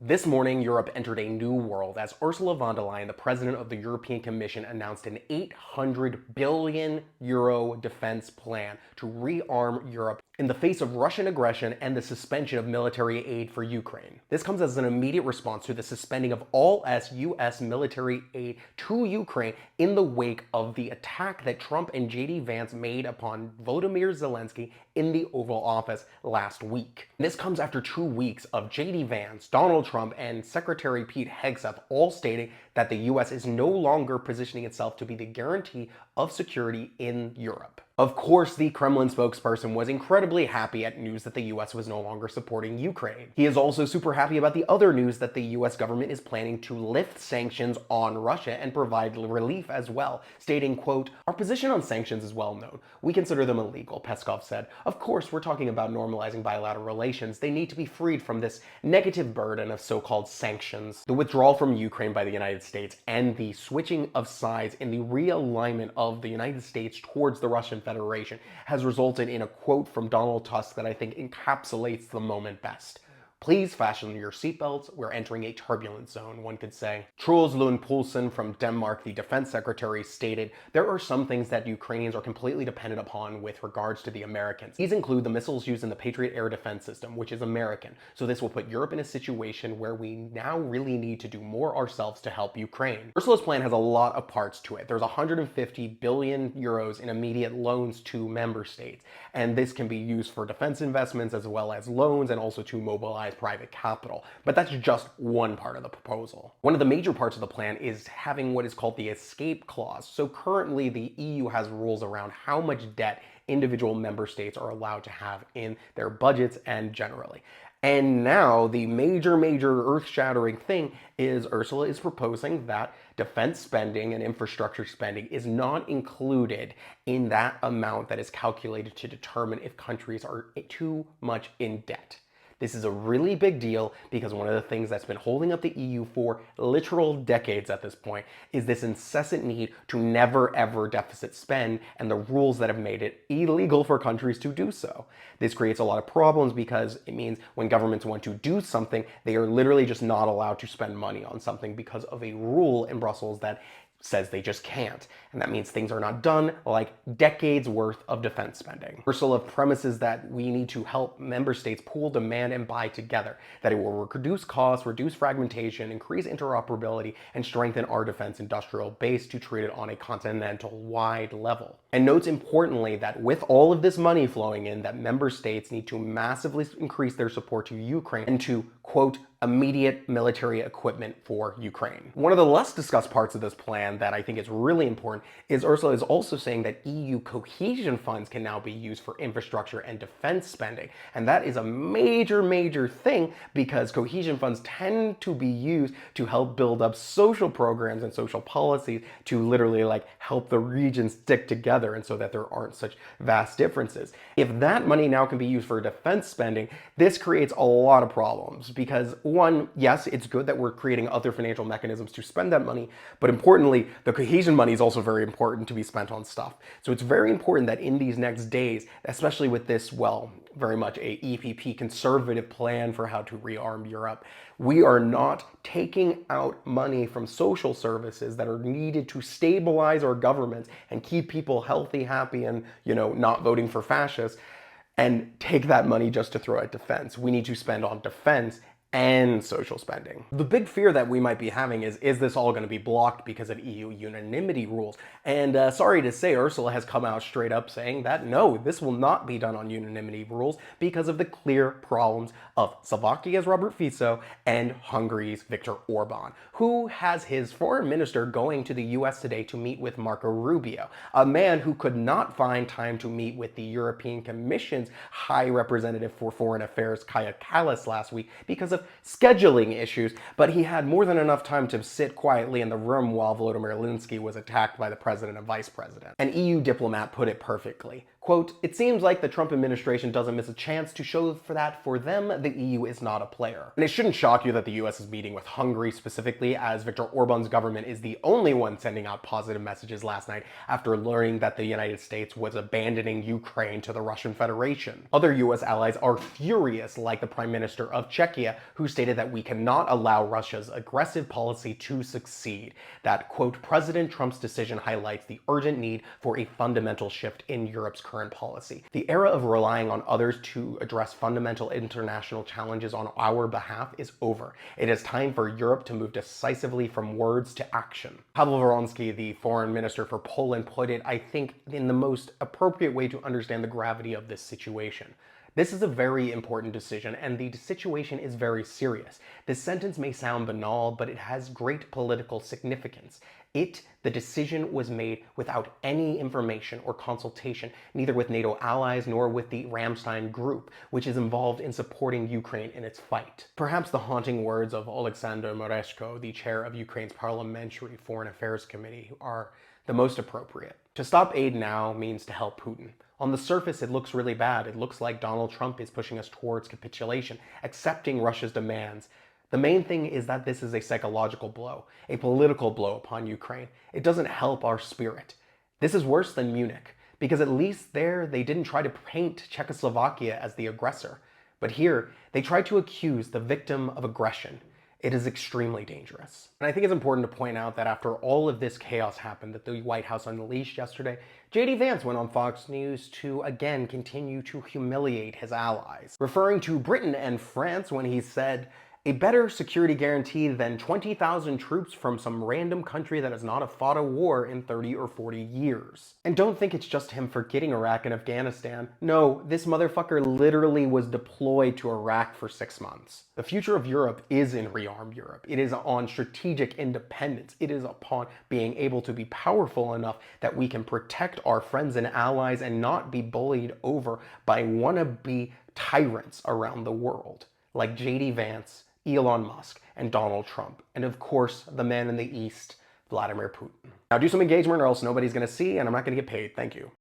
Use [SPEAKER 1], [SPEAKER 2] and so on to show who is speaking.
[SPEAKER 1] This morning, Europe entered a new world as Ursula von der Leyen, the president of the European Commission, announced an €800 billion defense plan to rearm Europe in the face of Russian aggression and the suspension of military aid for Ukraine. This comes as an immediate response to the suspending of all US military aid to Ukraine in the wake of the attack that Trump and JD Vance made upon Volodymyr Zelensky in the Oval Office last week. This comes after 2 weeks of JD Vance, Donald Trump, and Secretary Pete Hegseth all stating that the US is no longer positioning itself to be the guarantee of security in Europe. Of course, the Kremlin spokesperson was incredibly happy at news that the US was no longer supporting Ukraine. He is also super happy about the other news that the US government is planning to lift sanctions on Russia and provide relief as well, stating, quote, "Our position on sanctions is well known. We consider them illegal," Peskov said. "Of course, we're talking about normalizing bilateral relations. They need to be freed from this negative burden of so-called sanctions." The withdrawal from Ukraine by the United States and the switching of sides in the realignment of the United States towards the Russian Federation has resulted in a quote from Donald Tusk that I think encapsulates the moment best. "Please fasten your seatbelts. We're entering a turbulent zone," one could say. Truls Lund Poulsen from Denmark, the defense secretary, stated, "There are some things that Ukrainians are completely dependent upon with regards to the Americans. These include the missiles used in the Patriot air defense system, which is American. So this will put Europe in a situation where we now really need to do more ourselves to help Ukraine." Ursula's plan has a lot of parts to it. There's 150 billion euros in immediate loans to member states, and this can be used for defense investments as well as loans and also to mobilize private capital. But that's just one part of the proposal. One of the major parts of the plan is having what is called the escape clause. So currently the EU has rules around how much debt individual member states are allowed to have in their budgets and generally. And now the major earth-shattering thing is Ursula is proposing that defense spending and infrastructure spending is not included in that amount that is calculated to determine if countries are too much in debt. This is a really big deal because one of the things that's been holding up the EU for literal decades at this point is this incessant need to never ever deficit spend and the rules that have made it illegal for countries to do so. This creates a lot of problems because it means when governments want to do something, they are literally just not allowed to spend money on something because of a rule in Brussels that says they just can't. And that means things are not done, like decades worth of defense spending. Ursula premises that we need to help member states pool, demand, and buy together, that it will reduce costs, reduce fragmentation, increase interoperability, and strengthen our defense industrial base to treat it on a continental-wide level. And notes importantly that with all of this money flowing in, that member states need to massively increase their support to Ukraine and to, quote, immediate military equipment for Ukraine. One of the less discussed parts of this plan that I think is really important is Ursula is also saying that EU cohesion funds can now be used for infrastructure and defense spending. And that is a major thing because cohesion funds tend to be used to help build up social programs and social policies to literally help the regions stick together and so that there aren't such vast differences. If that money now can be used for defense spending, this creates a lot of problems because one, yes, it's good that we're creating other financial mechanisms to spend that money, but importantly, the cohesion money is also very important to be spent on stuff. So it's very important that in these next days, especially with this, well, very much a EPP conservative plan for how to rearm Europe, we are not taking out money from social services that are needed to stabilize our governments and keep people healthy, happy, and, not voting for fascists, and take that money just to throw at defense. We need to spend on defense and social spending. The big fear that we might be having is this all going to be blocked because of EU unanimity rules? And sorry to say, Ursula has come out straight up saying that no, this will not be done on unanimity rules because of the clear problems of Slovakia's Robert Fico and Hungary's Viktor Orban, who has his foreign minister going to the US today to meet with Marco Rubio, a man who could not find time to meet with the European Commission's High Representative for Foreign Affairs, Kaja Kallas, last week because of scheduling issues, but he had more than enough time to sit quietly in the room while Volodymyr Zelensky was attacked by the president and vice president. An EU diplomat put it perfectly. Quote, "It seems like the Trump administration doesn't miss a chance to show for them the EU is not a player." And it shouldn't shock you that the US is meeting with Hungary specifically, as Viktor Orban's government is the only one sending out positive messages last night after learning that the United States was abandoning Ukraine to the Russian Federation. Other US allies are furious, like the Prime Minister of Czechia, who stated that we cannot allow Russia's aggressive policy to succeed. That, quote, "President Trump's decision highlights the urgent need for a fundamental shift in Europe's current policy. The era of relying on others to address fundamental international challenges on our behalf is over. It is time for Europe to move decisively from words to action." Paweł Wronski, the foreign minister for Poland, put it, I think, in the most appropriate way to understand the gravity of this situation. This is a very important decision, and the situation is very serious. This sentence may sound banal, but it has great political significance. The decision was made without any information or consultation, neither with NATO allies nor with the Ramstein group, which is involved in supporting Ukraine in its fight. Perhaps the haunting words of Oleksandr Morawiecki, the chair of Ukraine's Parliamentary Foreign Affairs Committee, are the most appropriate. To stop aid now means to help Putin. On the surface, it looks really bad. It looks like Donald Trump is pushing us towards capitulation, accepting Russia's demands. The main thing is that this is a psychological blow, a political blow upon Ukraine. It doesn't help our spirit. This is worse than Munich, because at least there they didn't try to paint Czechoslovakia as the aggressor. But here, they tried to accuse the victim of aggression. It is extremely dangerous. And I think it's important to point out that after all of this chaos happened that the White House unleashed yesterday, JD Vance went on Fox News to again continue to humiliate his allies, referring to Britain and France when he said, "A better security guarantee than 20,000 troops from some random country that has not fought a war in 30 or 40 years. And don't think it's just him forgetting Iraq and Afghanistan. No, this motherfucker literally was deployed to Iraq for 6 months. The future of Europe is in Rearm Europe. It is on strategic independence. It is upon being able to be powerful enough that we can protect our friends and allies and not be bullied over by wannabe tyrants around the world, like JD Vance, Elon Musk, and Donald Trump, and of course, the man in the East, Vladimir Putin." Now do some engagement or else nobody's gonna see and I'm not gonna get paid. Thank you.